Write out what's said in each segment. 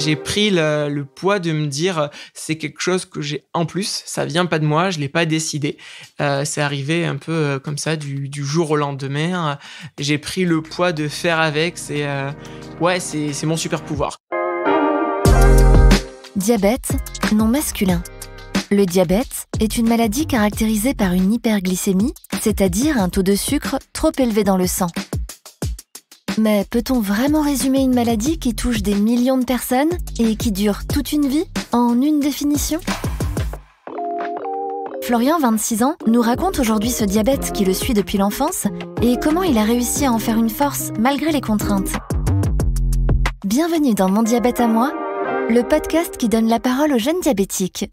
J'ai pris le poids de me dire, c'est quelque chose que j'ai en plus, ça vient pas de moi, je l'ai pas décidé. C'est arrivé un peu comme ça du jour au lendemain. J'ai pris le poids de faire avec, c'est mon super pouvoir. Diabète, nom masculin. Le diabète est une maladie caractérisée par une hyperglycémie, c'est-à-dire un taux de sucre trop élevé dans le sang. Mais peut-on vraiment résumer une maladie qui touche des millions de personnes et qui dure toute une vie en une définition ? Florian, 26 ans, nous raconte aujourd'hui ce diabète qui le suit depuis l'enfance et comment il a réussi à en faire une force malgré les contraintes. Bienvenue dans Mon diabète à moi, le podcast qui donne la parole aux jeunes diabétiques.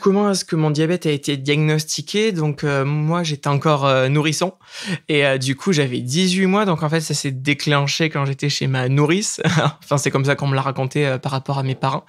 Comment est-ce que mon diabète a été diagnostiqué ? Donc moi j'étais encore nourrisson et du coup j'avais 18 mois, donc en fait ça s'est déclenché quand j'étais chez ma nourrice. Enfin c'est comme ça qu'on me l'a raconté par rapport à mes parents.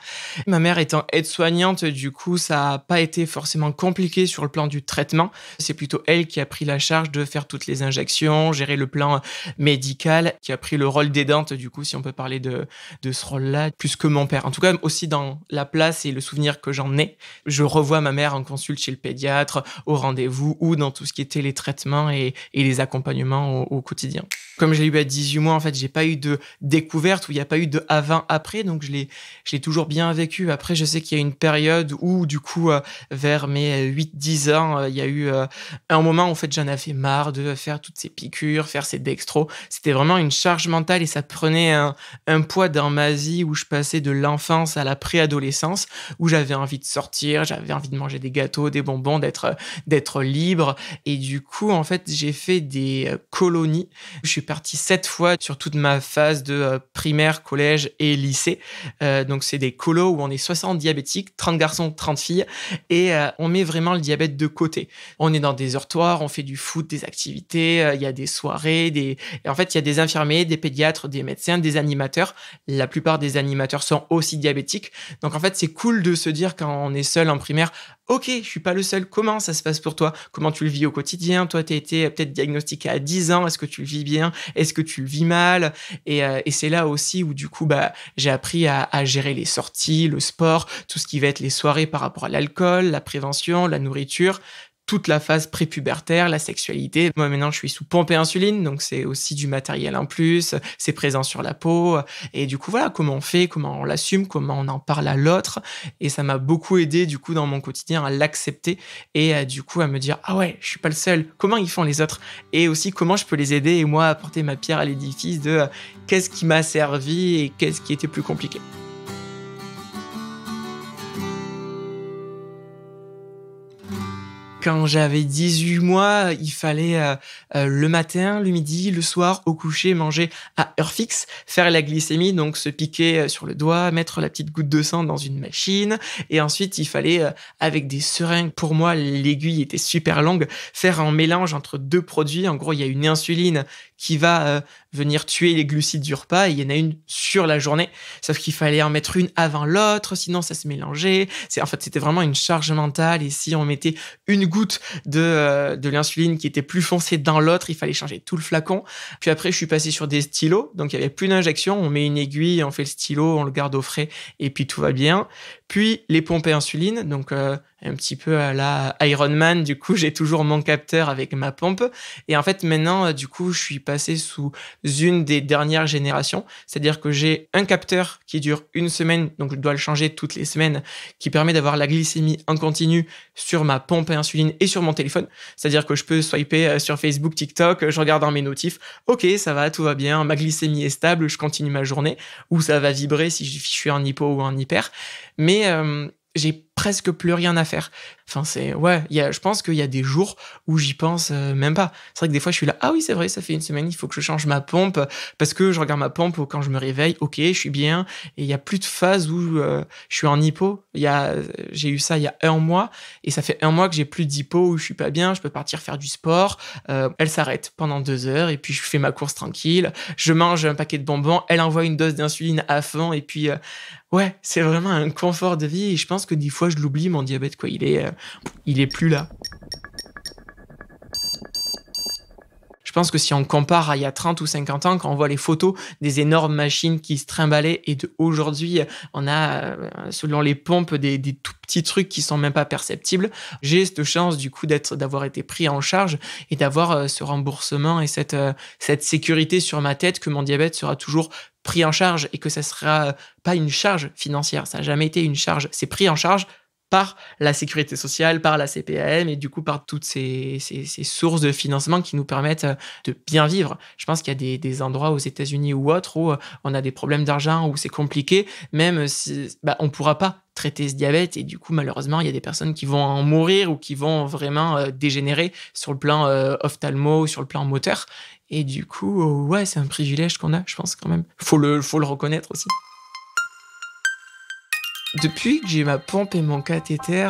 Ma mère étant aide-soignante, du coup ça a pas été forcément compliqué sur le plan du traitement. C'est plutôt elle qui a pris la charge de faire toutes les injections, gérer le plan médical, qui a pris le rôle d'aidante du coup, si on peut parler de ce rôle-là, plus que mon père. En tout cas aussi dans la place et le souvenir que j'en ai. Je revois ma mère en consulte chez le pédiatre, au rendez-vous ou dans tout ce qui était les traitements et les accompagnements au quotidien. Comme je l'ai eu à 18 mois, en fait, j'ai pas eu de découverte où il n'y a pas eu de avant-après, donc je l'ai toujours bien vécu. Après, je sais qu'il y a une période où, du coup, vers mes 8-10 ans, il y a eu un moment où, en fait, j'en avais marre de faire toutes ces piqûres, faire ces dextros. C'était vraiment une charge mentale et ça prenait un poids dans ma vie où je passais de l'enfance à la préadolescence, où j'avais envie de sortir, j'avais envie de manger des gâteaux, des bonbons, d'être libre. Et du coup, en fait, j'ai fait des colonies. Je suis parti 7 fois sur toute ma phase de primaire, collège et lycée. Donc, c'est des colos où on est 60 diabétiques, 30 garçons, 30 filles. Et on met vraiment le diabète de côté. On est dans des dortoirs, on fait du foot, des activités, il y a des soirées. Et en fait, il y a des infirmiers, des pédiatres, des médecins, des animateurs. La plupart des animateurs sont aussi diabétiques. Donc, en fait, c'est cool de se dire quand on est seul en primaire, ok, je suis pas le seul. Comment ça se passe pour toi ? Comment tu le vis au quotidien ? Toi, tu as été peut-être diagnostiqué à 10 ans. Est-ce que tu le vis bien ? Est-ce que tu le vis mal ? Et c'est là aussi où, du coup, j'ai appris à gérer les sorties, le sport, tout ce qui va être les soirées par rapport à l'alcool, la prévention, la nourriture, toute la phase prépubertaire, la sexualité. Moi, maintenant, je suis sous pompe et insuline, donc c'est aussi du matériel en plus, c'est présent sur la peau. Et du coup, voilà, comment on fait, comment on l'assume, comment on en parle à l'autre. Et ça m'a beaucoup aidé, du coup, dans mon quotidien à l'accepter et du coup, à me dire, ah ouais, je suis pas le seul. Comment ils font les autres ? Et aussi, comment je peux les aider et moi, apporter ma pierre à l'édifice de qu'est-ce qui m'a servi et qu'est-ce qui était plus compliqué. Quand j'avais 18 mois, il fallait le matin, le midi, le soir, au coucher, manger à heure fixe, faire la glycémie, donc se piquer sur le doigt, mettre la petite goutte de sang dans une machine. Et ensuite, il fallait, avec des seringues, pour moi, l'aiguille était super longue, faire un mélange entre 2 produits. En gros, il y a une insuline qui va venir tuer les glucides du repas et il y en a une sur la journée. Sauf qu'il fallait en mettre une avant l'autre, sinon ça se mélangeait. En fait, c'était vraiment une charge mentale et si on mettait une goutte de l'insuline qui était plus foncée dans l'autre, il fallait changer tout le flacon. Puis après, je suis passé sur des stylos, donc il y avait plus d'injection. On met une aiguille, on fait le stylo, on le garde au frais et puis tout va bien. Puis les pompes à insuline, donc un petit peu à la Iron Man. Du coup, j'ai toujours mon capteur avec ma pompe. Et en fait, maintenant, du coup, je suis passé sous une des dernières générations. C'est-à-dire que j'ai un capteur qui dure 1 semaine, donc je dois le changer toutes les semaines, qui permet d'avoir la glycémie en continu sur ma pompe à insuline et sur mon téléphone. C'est-à-dire que je peux swiper sur Facebook, TikTok, je regarde dans mes notifs. Ok, ça va, tout va bien, ma glycémie est stable, je continue ma journée. Ou ça va vibrer si je suis en hypo ou en hyper. Mais j'ai presque plus rien à faire. Enfin, je pense qu'il y a des jours où j'y pense même pas. C'est vrai que des fois, je suis là, ah oui, c'est vrai, ça fait 1 semaine, il faut que je change ma pompe parce que je regarde ma pompe quand je me réveille, ok, je suis bien. Et il y a plus de phase où je suis en hypo. J'ai eu ça il y a 1 mois et ça fait 1 mois que j'ai plus d'hypo où je suis pas bien, je peux partir faire du sport. Elle s'arrête pendant 2 heures et puis je fais ma course tranquille. Je mange un paquet de bonbons, elle envoie une dose d'insuline à fond et puis ouais, c'est vraiment un confort de vie et je pense que des fois, je l'oublie, mon diabète, quoi. Il est plus là. Je pense que si on compare à il y a 30 ou 50 ans, quand on voit les photos des énormes machines qui se trimballaient et d'aujourd'hui, on a, selon les pompes, des tout petits trucs qui sont même pas perceptibles. J'ai cette chance, du coup, d'avoir été pris en charge et d'avoir ce remboursement et cette sécurité sur ma tête que mon diabète sera toujours pris en charge et que ça sera pas une charge financière. Ça n'a jamais été une charge. C'est pris en charge par la sécurité sociale, par la CPAM et du coup par toutes ces sources de financement qui nous permettent de bien vivre. Je pense qu'il y a des endroits aux États-Unis ou autres où on a des problèmes d'argent, où c'est compliqué, même si on ne pourra pas traiter ce diabète et du coup malheureusement il y a des personnes qui vont en mourir ou qui vont vraiment dégénérer sur le plan ophtalmo ou sur le plan moteur et du coup ouais c'est un privilège qu'on a, je pense quand même. Faut le reconnaître aussi. Depuis que j'ai ma pompe et mon cathéter,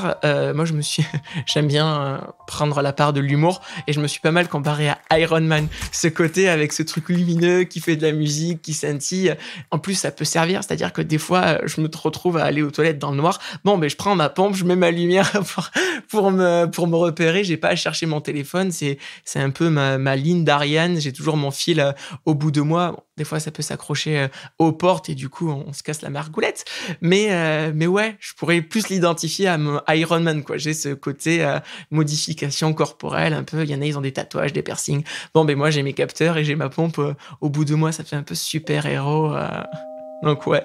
moi j'aime bien prendre la part de l'humour et je me suis pas mal comparé à Iron Man. Ce côté avec ce truc lumineux qui fait de la musique, qui scintille. En plus, ça peut servir, c'est-à-dire que des fois, je me retrouve à aller aux toilettes dans le noir. Bon, je prends ma pompe, je mets ma lumière pour me repérer. J'ai pas à chercher mon téléphone. C'est un peu ma ligne d'Ariane. J'ai toujours mon fil au bout de moi. Bon, des fois, ça peut s'accrocher aux portes et du coup, on se casse la margoulette. Mais ouais, je pourrais plus l'identifier à mon Iron Man, quoi. J'ai ce côté modification corporelle, un peu. Il y en a, ils ont des tatouages, des piercings. Bon, moi, j'ai mes capteurs et j'ai ma pompe au bout de moi. Ça fait un peu super-héros. Donc, ouais.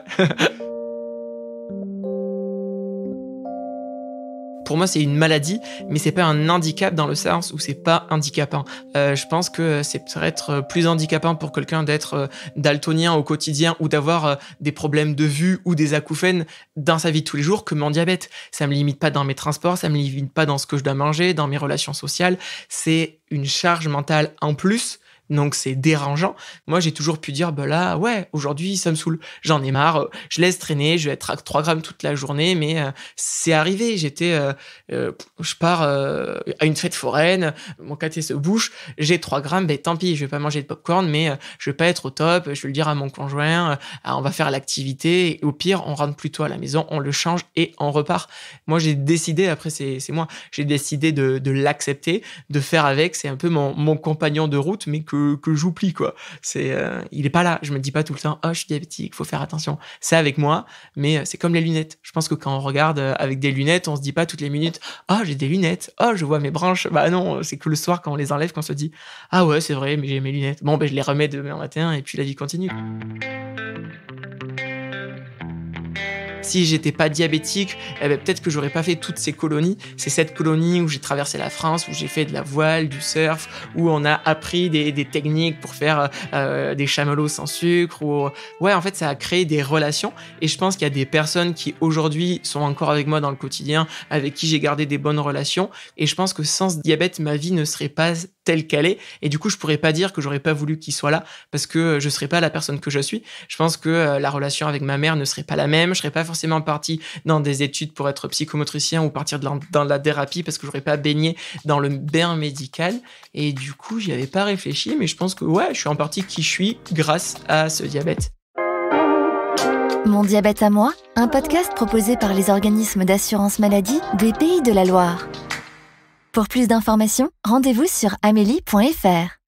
Pour moi, c'est une maladie, mais c'est pas un handicap dans le sens où c'est pas handicapant. Je pense que c'est peut-être plus handicapant pour quelqu'un d'être daltonien au quotidien ou d'avoir des problèmes de vue ou des acouphènes dans sa vie de tous les jours que mon diabète. Ça me limite pas dans mes transports, ça me limite pas dans ce que je dois manger, dans mes relations sociales. C'est une charge mentale en plus. Donc c'est dérangeant. Moi, j'ai toujours pu dire, là, ouais, aujourd'hui, ça me saoule. J'en ai marre. Je laisse traîner. Je vais être à 3 grammes toute la journée. Mais c'est arrivé. Je pars à une fête foraine. Mon caté se bouche. J'ai 3 grammes. Tant pis, je vais pas manger de popcorn, mais je vais pas être au top. Je vais le dire à mon conjoint. On va faire l'activité. Et au pire, on rentre plutôt à la maison. On le change et on repart. Moi, j'ai décidé, après, c'est moi, j'ai décidé de l'accepter, de faire avec. C'est un peu mon compagnon de route, mais que j'oublie, quoi. Il est pas là. Je me dis pas tout le temps, je suis diabétique, faut faire attention. C'est avec moi, mais c'est comme les lunettes. Je pense que quand on regarde avec des lunettes, on se dit pas toutes les minutes, j'ai des lunettes, je vois mes branches. Non, c'est que le soir, quand on les enlève, qu'on se dit, ouais, c'est vrai, mais j'ai mes lunettes. Bon, je les remets demain matin et puis la vie continue. Si j'étais pas diabétique, peut-être que j'aurais pas fait toutes ces colonies. C'est cette colonie où j'ai traversé la France, où j'ai fait de la voile, du surf, où on a appris des techniques pour faire des chamallows sans sucre. Ouais, en fait, ça a créé des relations. Et je pense qu'il y a des personnes qui aujourd'hui sont encore avec moi dans le quotidien, avec qui j'ai gardé des bonnes relations. Et je pense que sans ce diabète, ma vie ne serait pas telle qu'elle est. Et du coup, je pourrais pas dire que j'aurais pas voulu qu'il soit là parce que je serais pas la personne que je suis. Je pense que la relation avec ma mère ne serait pas la même. Je serais pas forcément parti dans des études pour être psychomotricien ou partir dans la thérapie parce que j'aurais pas baigné dans le bain médical. Et du coup, j'y avais pas réfléchi, mais je pense que ouais, je suis en partie qui je suis grâce à ce diabète. Mon diabète à moi, un podcast proposé par les organismes d'assurance maladie des Pays de la Loire. Pour plus d'informations, rendez-vous sur amélie.fr.